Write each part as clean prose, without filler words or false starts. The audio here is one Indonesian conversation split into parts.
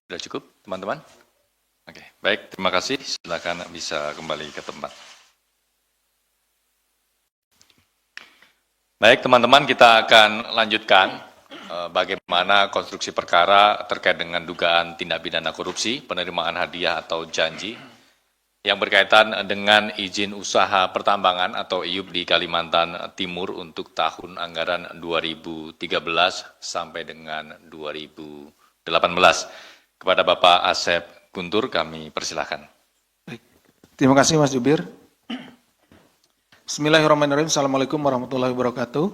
Sudah cukup, teman-teman? Oke, baik, terima kasih. Silakan bisa kembali ke tempat. Baik, teman-teman, kita akan lanjutkan bagaimana konstruksi perkara terkait dengan dugaan tindak pidana korupsi, penerimaan hadiah atau janji, yang berkaitan dengan izin usaha pertambangan atau IUP di Kalimantan Timur untuk tahun anggaran 2013 sampai dengan 2018. Kepada Bapak Asep Guntur, kami persilahkan. Baik. Terima kasih Mas Jubir. Bismillahirrahmanirrahim. Assalamualaikum warahmatullahi wabarakatuh.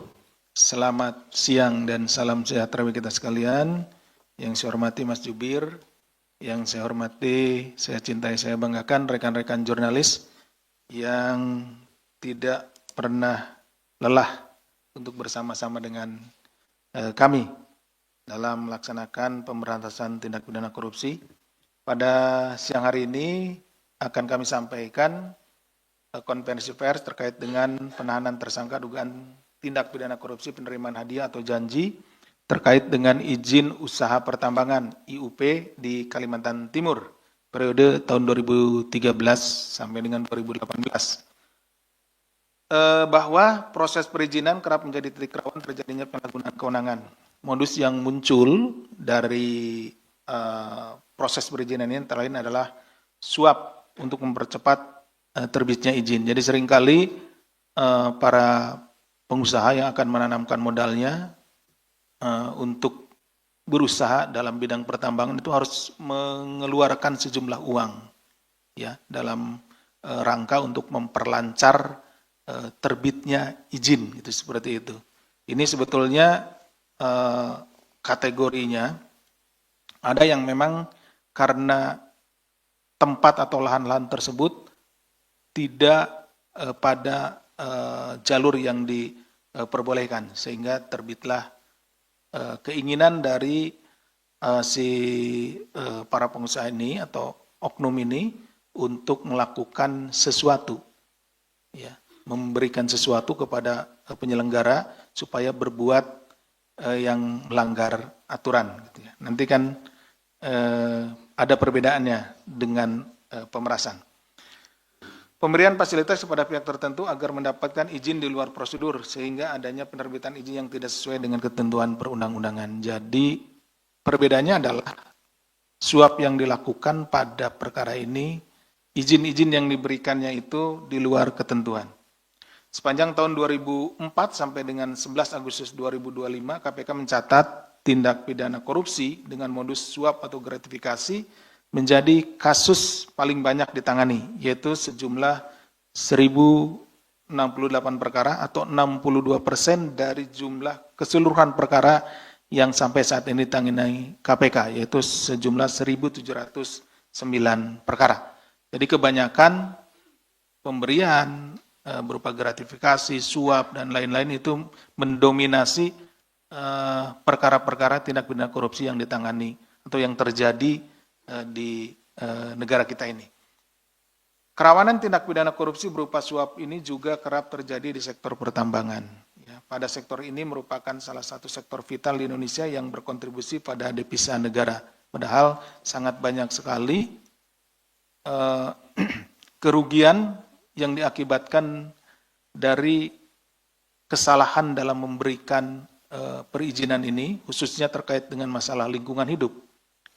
Selamat siang dan salam sejahtera bagi kita sekalian. Yang saya hormati Mas Jubir, yang saya hormati, saya cintai, saya banggakan rekan-rekan jurnalis yang tidak pernah lelah untuk bersama-sama dengan kami dalam melaksanakan pemberantasan tindak pidana korupsi. Pada siang hari ini akan kami sampaikan konferensi pers terkait dengan penahanan tersangka dugaan tindak pidana korupsi penerimaan hadiah atau janji terkait dengan izin usaha pertambangan IUP di Kalimantan Timur periode tahun 2013 sampai dengan 2018. Bahwa proses perizinan kerap menjadi titik rawan terjadinya penyalahgunaan kewenangan. Modus yang muncul dari proses perizinan ini antara lain adalah suap untuk mempercepat terbitnya izin. Jadi seringkali para pengusaha yang akan menanamkan modalnya untuk berusaha dalam bidang pertambangan itu harus mengeluarkan sejumlah uang ya dalam rangka untuk memperlancar terbitnya izin gitu, seperti itu. Ini sebetulnya kategorinya ada yang memang karena tempat atau lahan-lahan tersebut tidak pada jalur yang diperbolehkan, sehingga terbitlah keinginan dari para pengusaha ini atau oknum ini untuk melakukan sesuatu, ya, memberikan sesuatu kepada penyelenggara supaya berbuat yang melanggar aturan. Gitu ya. Nanti kan ada perbedaannya dengan pemerasan. Pemberian fasilitas kepada pihak tertentu agar mendapatkan izin di luar prosedur sehingga adanya penerbitan izin yang tidak sesuai dengan ketentuan perundang-undangan. Jadi perbedaannya adalah suap yang dilakukan pada perkara ini, izin-izin yang diberikannya itu di luar ketentuan. Sepanjang tahun 2004 sampai dengan 11 Agustus 2025, KPK mencatat tindak pidana korupsi dengan modus suap atau gratifikasi menjadi kasus paling banyak ditangani, yaitu sejumlah 1.068 perkara atau 62% dari jumlah keseluruhan perkara yang sampai saat ini ditangani KPK, yaitu sejumlah 1.709 perkara. Jadi kebanyakan pemberian berupa gratifikasi, suap, dan lain-lain itu mendominasi perkara-perkara tindak pidana korupsi yang ditangani atau yang terjadi di negara kita ini. Kerawanan tindak pidana korupsi berupa suap ini juga kerap terjadi di sektor pertambangan. Ya, pada sektor ini merupakan salah satu sektor vital di Indonesia yang berkontribusi pada devisa negara. Padahal sangat banyak sekali kerugian yang diakibatkan dari kesalahan dalam memberikan perizinan ini, khususnya terkait dengan masalah lingkungan hidup.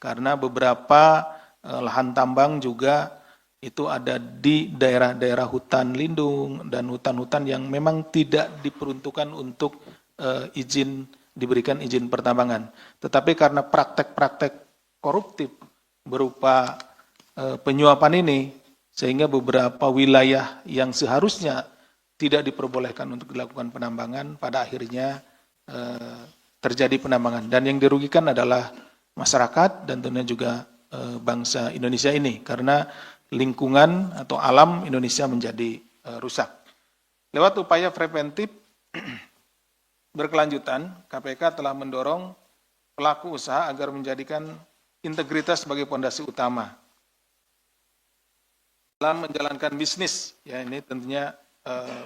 Karena beberapa lahan tambang juga itu ada di daerah-daerah hutan lindung dan hutan-hutan yang memang tidak diperuntukkan untuk diberikan izin pertambangan. Tetapi karena praktek-praktek koruptif berupa penyuapan ini, sehingga beberapa wilayah yang seharusnya tidak diperbolehkan untuk dilakukan penambangan, pada akhirnya terjadi penambangan. Dan yang dirugikan adalah masyarakat dan tentunya juga bangsa Indonesia ini, karena lingkungan atau alam Indonesia menjadi rusak. Lewat upaya preventif berkelanjutan, KPK telah mendorong pelaku usaha agar menjadikan integritas sebagai fondasi utama dalam menjalankan bisnis, ya ini tentunya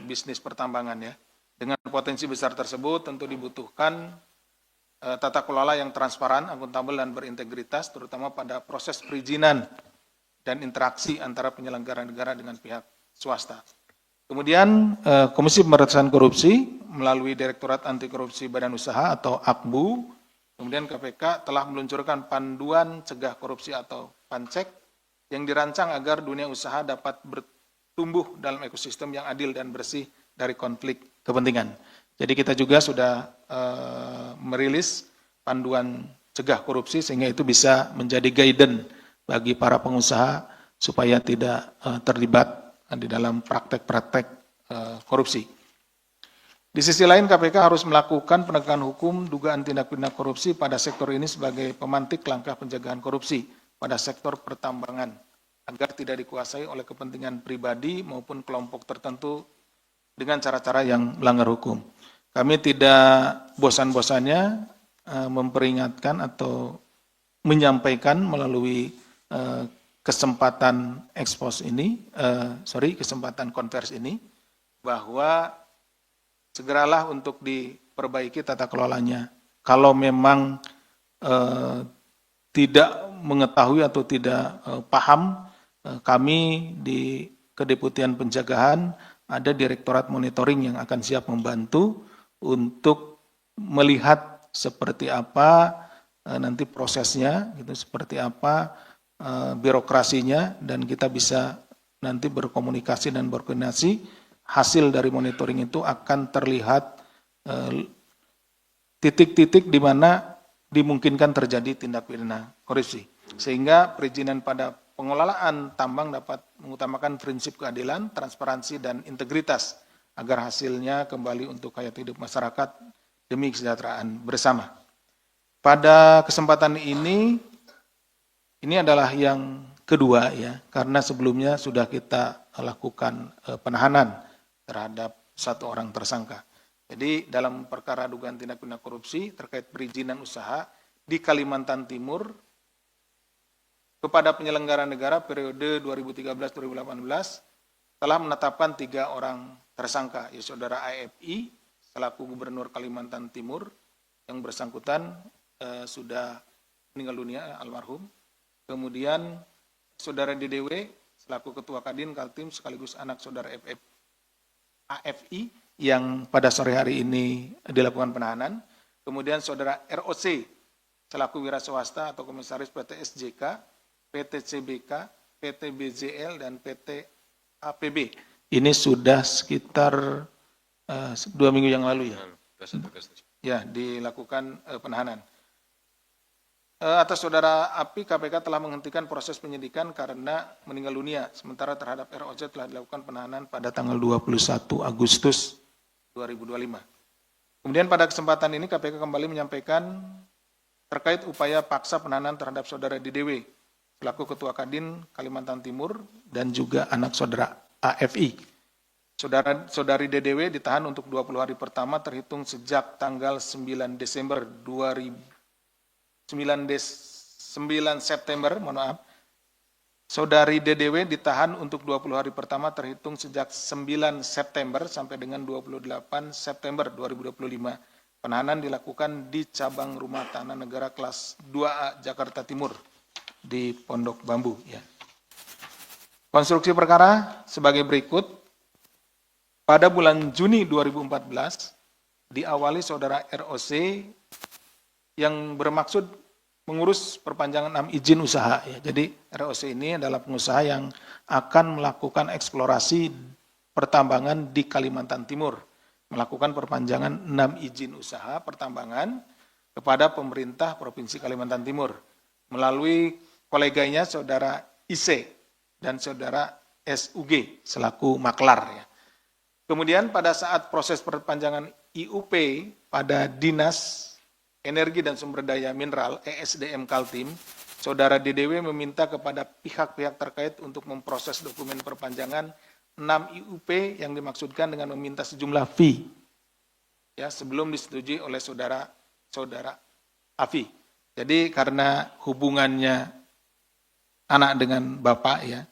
bisnis pertambangan ya. Dengan potensi besar tersebut tentu dibutuhkan tata kelola yang transparan, akuntabel, dan berintegritas, terutama pada proses perizinan dan interaksi antara penyelenggara negara dengan pihak swasta. Kemudian Komisi Pemberantasan Korupsi melalui Direktorat Anti Korupsi Badan Usaha atau AKBU, kemudian KPK telah meluncurkan Panduan Cegah Korupsi atau PANCEK yang dirancang agar dunia usaha dapat bertumbuh dalam ekosistem yang adil dan bersih dari konflik kepentingan. Jadi kita juga sudah merilis panduan cegah korupsi sehingga itu bisa menjadi guidance bagi para pengusaha supaya tidak terlibat di dalam praktek-praktek korupsi. Di sisi lain KPK harus melakukan penegakan hukum dugaan tindak pidana korupsi pada sektor ini sebagai pemantik langkah pencegahan korupsi pada sektor pertambangan agar tidak dikuasai oleh kepentingan pribadi maupun kelompok tertentu dengan cara-cara yang melanggar hukum. Kami tidak bosan-bosannya memperingatkan atau menyampaikan melalui kesempatan kesempatan konversi ini bahwa segeralah untuk diperbaiki tata kelolanya. Kalau memang tidak mengetahui atau tidak paham, kami di Kedeputian Pencegahan ada Direktorat Monitoring yang akan siap membantu untuk melihat seperti apa nanti prosesnya, gitu, seperti apa birokrasinya, dan kita bisa nanti berkomunikasi dan berkoordinasi. Hasil dari monitoring itu akan terlihat titik-titik di mana dimungkinkan terjadi tindak pidana korupsi. Sehingga perizinan pada pengelolaan tambang dapat mengutamakan prinsip keadilan, transparansi, dan integritas agar hasilnya kembali untuk hayat hidup masyarakat demi kesejahteraan bersama. Pada kesempatan ini adalah yang kedua ya, karena sebelumnya sudah kita lakukan penahanan terhadap satu orang tersangka. Jadi dalam perkara dugaan tindak pidana korupsi terkait perizinan usaha di Kalimantan Timur kepada penyelenggara negara periode 2013-2018 telah menetapkan 3 orang tersangka, yaitu Saudara AFI selaku Gubernur Kalimantan Timur yang bersangkutan sudah meninggal dunia almarhum. Kemudian Saudara DDW selaku Ketua Kadin Kaltim sekaligus anak Saudara AFI yang pada sore hari ini dilakukan penahanan. Kemudian Saudara ROC selaku wira swasta atau komisaris PT SJK, PT CBK, PT BJL, dan PT APB. Ini sudah sekitar 2 minggu yang lalu ya. Ya, dilakukan penahanan. Atas Saudara API, KPK telah menghentikan proses penyidikan karena meninggal dunia. Sementara terhadap ROC telah dilakukan penahanan pada tanggal 21 Agustus 2025. Kemudian pada kesempatan ini KPK kembali menyampaikan terkait upaya paksa penahanan terhadap Saudara DDW selaku Ketua Kadin Kalimantan Timur dan juga anak Saudara AFI. Saudari DDW ditahan untuk 20 hari pertama terhitung sejak tanggal 9 September, Saudari DDW ditahan untuk 20 hari pertama terhitung sejak 9 September sampai dengan 28 September 2025. Penahanan dilakukan di cabang Rumah Tahanan Negara kelas 2A Jakarta Timur di Pondok Bambu. Ya. Konstruksi perkara sebagai berikut. Pada bulan Juni 2014 diawali Saudara ROC yang bermaksud mengurus perpanjangan 6 izin usaha. Ya. Jadi ROC ini adalah pengusaha yang akan melakukan eksplorasi pertambangan di Kalimantan Timur, melakukan perpanjangan 6 izin usaha pertambangan kepada pemerintah Provinsi Kalimantan Timur melalui koleganya Saudara IC dan Saudara SUG selaku maklar. Ya. Kemudian pada saat proses perpanjangan IUP pada Dinas Energi dan Sumber Daya Mineral ESDM Kaltim, Saudara DDW meminta kepada pihak-pihak terkait untuk memproses dokumen perpanjangan 6 IUP yang dimaksudkan dengan meminta sejumlah fee ya sebelum disetujui oleh Saudara AFI. Jadi karena hubungannya anak dengan bapak ya,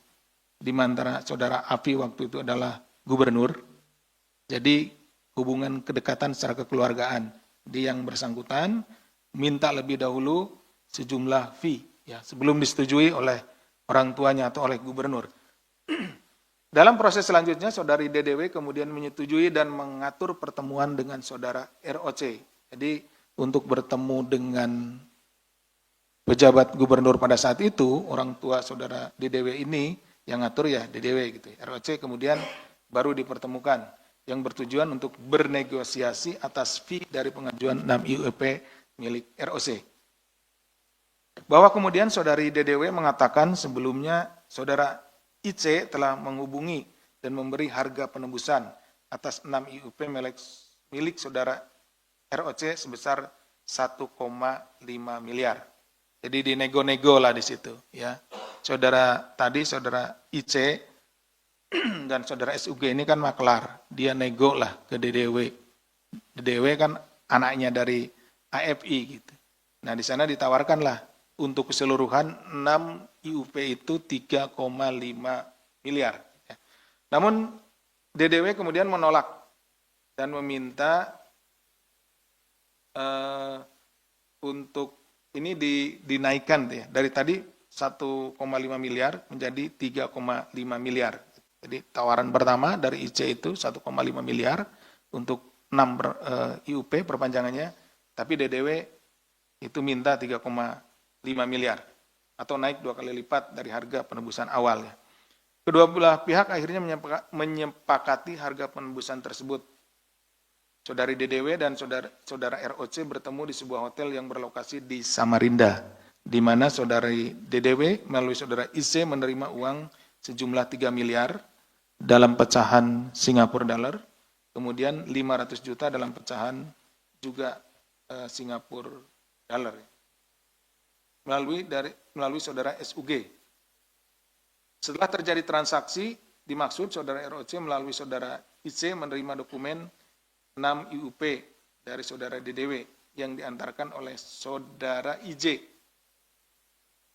di antara Saudara AFI waktu itu adalah gubernur. Jadi hubungan kedekatan secara kekeluargaan di yang bersangkutan minta lebih dahulu sejumlah fee ya sebelum disetujui oleh orang tuanya atau oleh gubernur. Dalam proses selanjutnya, saudari DDW kemudian menyetujui dan mengatur pertemuan dengan saudara ROC. Jadi untuk bertemu dengan pejabat gubernur pada saat itu, orang tua saudara DDW ini yang ngatur ya DDW gitu. ROC kemudian baru dipertemukan yang bertujuan untuk bernegosiasi atas fee dari pengajuan 6 IUP milik ROC. Bahwa kemudian saudari DDW mengatakan sebelumnya saudara IC telah menghubungi dan memberi harga penembusan atas 6 IUP milik saudara ROC sebesar 1,5 miliar. Jadi dinego-nego lah di situ ya. Saudara IC dan saudara SUG ini kan maklar, dia nego lah ke DDW. DDW kan anaknya dari AFI gitu. Nah, di sana ditawarkanlah untuk keseluruhan 6 IUP itu 3,5 miliar. Namun DDW kemudian menolak dan meminta untuk ini dinaikkan ya, dari tadi 1,5 miliar menjadi 3,5 miliar. Jadi tawaran pertama dari IC itu 1,5 miliar untuk 6 IUP perpanjangannya, tapi DDW itu minta 3,5 miliar atau naik 2 kali lipat dari harga penembusan awalnya. Kedua belah pihak akhirnya menyepakati harga penembusan tersebut. Saudari DDW dan saudara ROC bertemu di sebuah hotel yang berlokasi di Samarinda, di mana saudari DDW melalui saudara IC menerima uang sejumlah 3 miliar dalam pecahan Singapura dollar, kemudian 500 juta dalam pecahan juga Singapura dollar. Melalui saudara SUG. Setelah terjadi transaksi, dimaksud saudara ROC melalui saudara IC menerima dokumen 6 IUP dari saudara DDW yang diantarkan oleh saudara IJ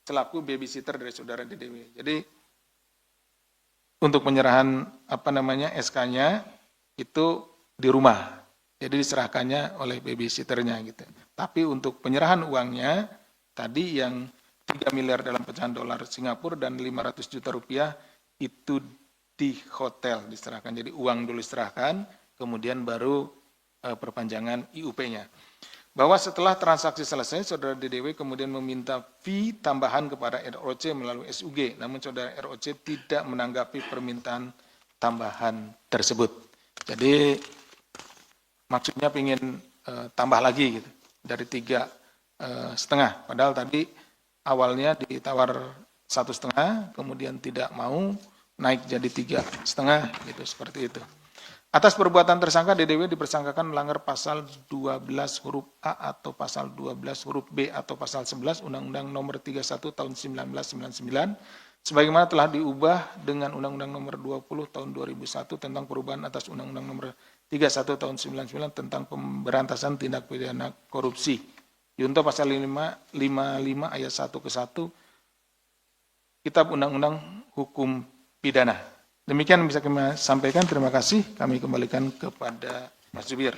selaku babysitter dari saudara DDW. Jadi untuk penyerahan SK-nya itu di rumah. Jadi diserahkannya oleh babysitternya gitu. Tapi untuk penyerahan uangnya tadi yang 3 miliar dalam pecahan dolar Singapura dan 500 juta rupiah itu di hotel diserahkan. Jadi uang dulu diserahkan, kemudian baru perpanjangan IUP-nya. Bahwa setelah transaksi selesai, saudara DDW kemudian meminta fee tambahan kepada ROC melalui SUG. Namun saudara ROC tidak menanggapi permintaan tambahan tersebut. Jadi maksudnya ingin tambah lagi gitu, dari 3,5. Padahal tadi awalnya ditawar 1,5, kemudian tidak mau, naik jadi 3,5 gitu, seperti itu. Atas perbuatan tersangka DDW dipersangkakan melanggar pasal 12 huruf A atau pasal 12 huruf B atau pasal 11 Undang-Undang Nomor 31 Tahun 1999 sebagaimana telah diubah dengan Undang-Undang Nomor 20 Tahun 2001 tentang perubahan atas Undang-Undang Nomor 31 Tahun 1999 tentang pemberantasan tindak pidana korupsi. Junto pasal 55 ayat 1 ke 1 Kitab Undang-Undang Hukum Pidana. Demikian bisa kami sampaikan. Terima kasih. Kami kembalikan kepada Mas Zubir.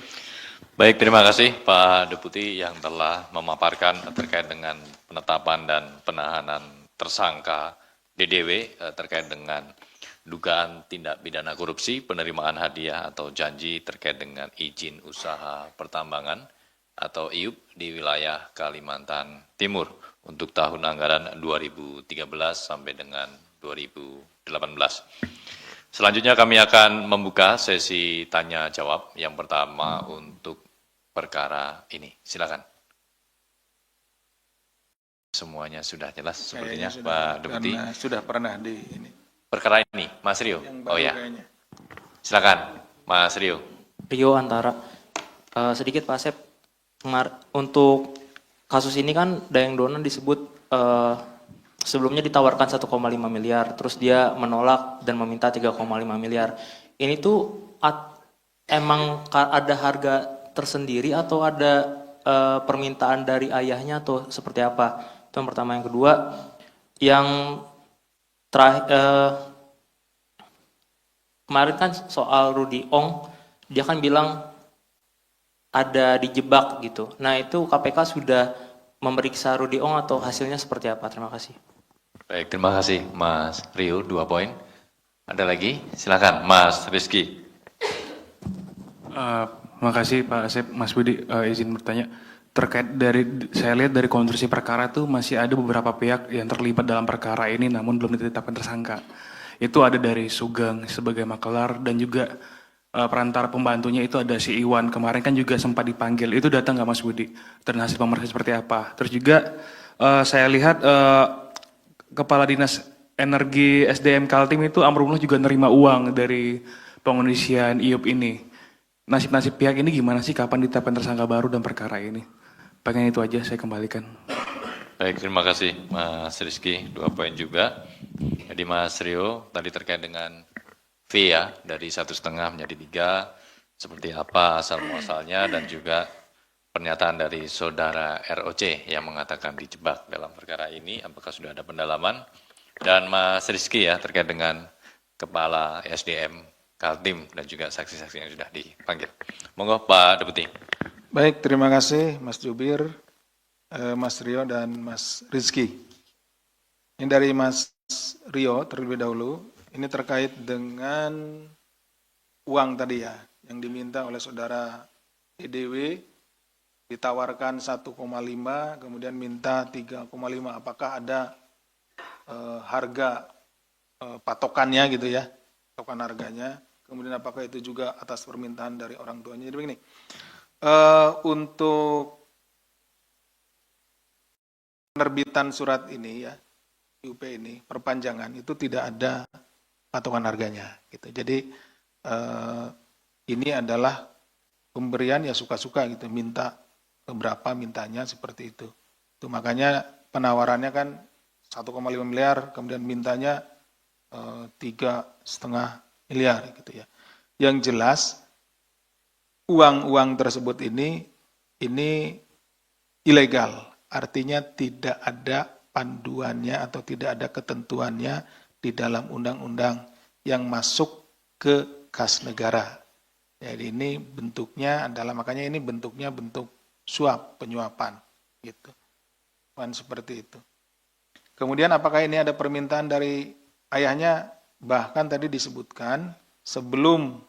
Baik, terima kasih Pak Deputi yang telah memaparkan terkait dengan penetapan dan penahanan tersangka DDW terkait dengan dugaan tindak pidana korupsi, penerimaan hadiah atau janji terkait dengan izin usaha pertambangan atau IUP di wilayah Kalimantan Timur untuk tahun anggaran 2013 sampai dengan 2018. Selanjutnya kami akan membuka sesi tanya jawab yang pertama untuk perkara ini. Silakan. Semuanya sudah jelas sepertinya Pak Deputi. Sudah pernah di ini. Perkara ini, Mas Rio. Oh ya. Kayaknya. Silakan, Mas Rio. Rio Antara. Sedikit Pak Asep, untuk kasus ini kan Dayang Dona disebut sebelumnya ditawarkan 1,5 miliar, terus dia menolak dan meminta 3,5 miliar. Ini tuh emang ada harga tersendiri atau ada permintaan dari ayahnya atau seperti apa? Itu yang pertama. Yang kedua, yang kemarin kan soal Rudy Ong, dia kan bilang ada dijebak gitu. Nah itu KPK sudah memeriksa Rudy Ong atau hasilnya seperti apa? Terima kasih. Baik, terima kasih Mas Rio, 2 poin. Ada lagi? Silakan Mas Rizky. Makasih Pak Asep, Mas Budi izin bertanya. Terkait saya lihat dari konstruksi perkara itu masih ada beberapa pihak yang terlibat dalam perkara ini namun belum ditetapkan tersangka. Itu ada dari Sugeng sebagai makelar dan juga perantara pembantunya itu ada si Iwan. Kemarin kan juga sempat dipanggil. Itu datang nggak Mas Budi? Dan hasil pemeriksaan seperti apa? Terus juga saya lihat Kepala Dinas Energi SDM Kaltim itu Amrullah juga nerima uang dari pengondisian IUP ini. Nasib-nasib pihak ini gimana sih? Kapan ditetapkan tersangka baru dan perkara ini? Pengen itu aja, saya kembalikan. Baik, terima kasih Mas Rizky, 2 poin juga. Jadi Mas Rio, tadi terkait dengan fee ya, dari 1,5 menjadi 3, seperti apa asal muasalnya dan juga pernyataan dari saudara ROC yang mengatakan dijebak dalam perkara ini, apakah sudah ada pendalaman? Dan Mas Rizky ya, terkait dengan Kepala SDM Kaltim dan juga saksi-saksi yang sudah dipanggil. Monggo Pak Deputi. Baik, terima kasih Mas Jubir, Mas Rio, dan Mas Rizky. Ini dari Mas Rio terlebih dahulu, ini terkait dengan uang tadi ya, yang diminta oleh saudara EDW, ditawarkan 1,5, kemudian minta 3,5. Apakah ada harga patokannya gitu ya, patokan harganya, kemudian apakah itu juga atas permintaan dari orang tuanya. Jadi begini, untuk penerbitan surat ini ya, IUP ini, perpanjangan itu tidak ada patokan harganya gitu. Jadi ini adalah pemberian ya suka-suka gitu, minta berapa mintanya seperti itu. Itu makanya penawarannya kan 1,5 miliar, kemudian mintanya 3,5 miliar gitu ya. Yang jelas uang-uang tersebut ini ilegal, artinya tidak ada panduannya atau tidak ada ketentuannya di dalam undang-undang yang masuk ke kas negara. Jadi ini bentuknya adalah, makanya ini bentuknya bentuk suap, penyuapan gitu. Kan seperti itu. Kemudian apakah ini ada permintaan dari ayahnya? Bahkan tadi disebutkan sebelum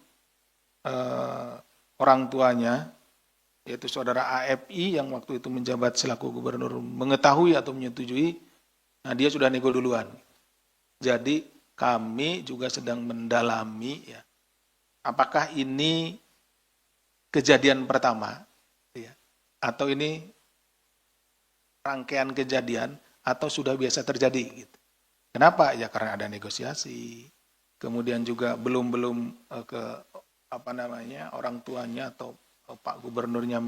orang tuanya, yaitu saudara AFI yang waktu itu menjabat selaku gubernur mengetahui atau menyetujui, nah dia sudah nego duluan. Jadi kami juga sedang mendalami ya, apakah ini kejadian pertama ya, atau ini rangkaian kejadian atau sudah biasa terjadi gitu. Kenapa? Ya karena ada negosiasi. Kemudian juga belum ke orang tuanya atau Pak Gubernurnya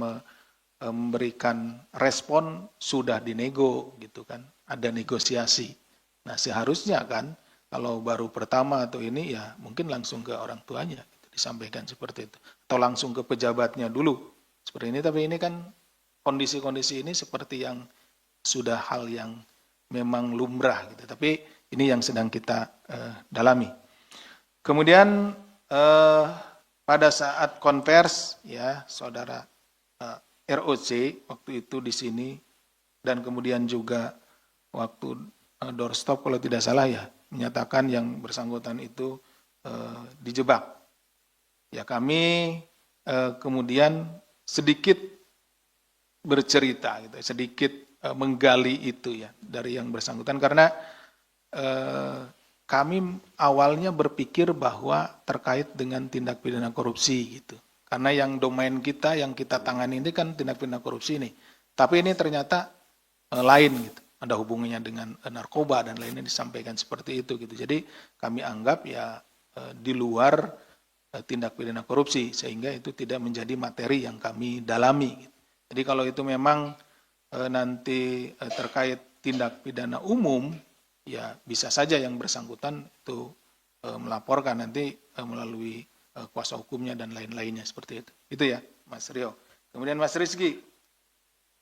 memberikan respon, sudah dinego gitu kan. Ada negosiasi. Nah, seharusnya kan kalau baru pertama atau ini ya mungkin langsung ke orang tuanya gitu, disampaikan seperti itu. Atau langsung ke pejabatnya dulu. Seperti ini, tapi ini kan kondisi-kondisi ini seperti yang sudah hal yang memang lumrah gitu. Tapi ini yang sedang kita dalami. Kemudian pada saat konvers ya saudara ROC waktu itu di sini dan kemudian juga waktu doorstop kalau tidak salah ya menyatakan yang bersangkutan itu dijebak. Ya kami kemudian sedikit bercerita gitu, sedikit menggali itu ya dari yang bersangkutan karena kami awalnya berpikir bahwa terkait dengan tindak pidana korupsi gitu. Karena yang domain kita yang kita tangani ini kan tindak pidana korupsi nih. Tapi ini ternyata lain gitu. Ada hubungannya dengan narkoba dan lainnya disampaikan seperti itu gitu. Jadi kami anggap ya di luar tindak pidana korupsi sehingga itu tidak menjadi materi yang kami dalami gitu. Jadi kalau itu memang nanti terkait tindak pidana umum, ya bisa saja yang bersangkutan itu melaporkan nanti melalui kuasa hukumnya dan lain-lainnya seperti itu. Itu ya Mas Rio. Kemudian Mas Rizky,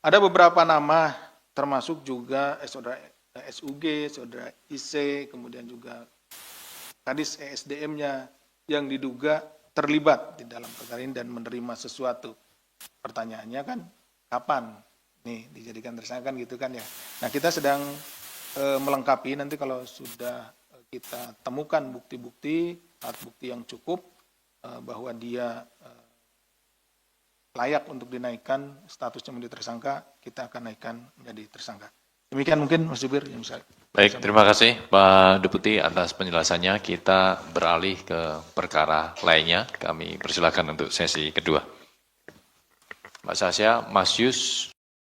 ada beberapa nama termasuk juga saudara SUG, saudara IC, kemudian juga Kadis ESDM-nya yang diduga terlibat di dalam perkara ini dan menerima sesuatu. pertanyaannya kan kapan nih dijadikan tersangka kan gitu kan ya. Nah, kita sedang melengkapi nanti kalau sudah kita temukan bukti-bukti, alat bukti yang cukup bahwa dia layak untuk dinaikkan statusnya menjadi tersangka, kita akan naikkan menjadi tersangka. Demikian mungkin Mas Jubir yang bisa. Baik, terima kasih Pak Deputi atas penjelasannya. Kita beralih ke perkara lainnya. Kami persilakan untuk sesi kedua. Mbak Sasya, Mas Yus